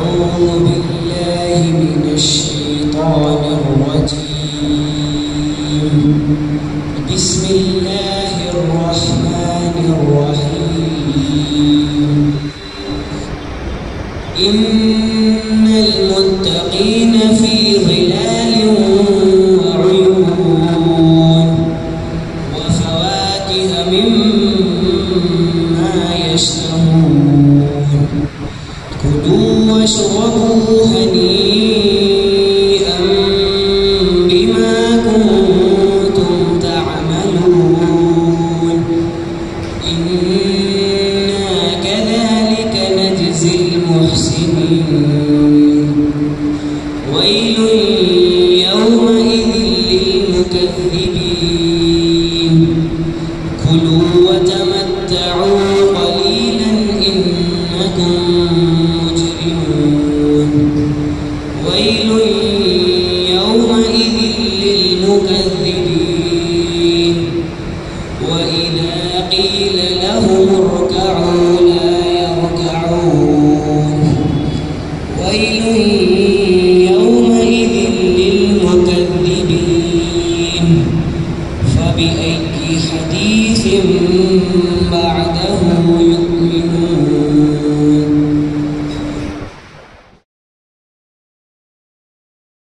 أعوذ بالله من الشيطان الرجيم. بسم الله الرحمن الرحيم. إن المتقين في ظلال وعيون وفواكه مما يشتهون. كلوا واشربوا هنيئا بما كنتم تعملون. إنا كذلك نجزي المحسنين. ويل يومئذ للمكذبين. كلوا وتمتعوا قليلا إنكم مجرمون. ويل يومئذ للمكذبين. وإذا قيل لهم اركعوا لا يركعون. ويل يومئذ للمكذبين. فبأي حديث بعده يؤمنون.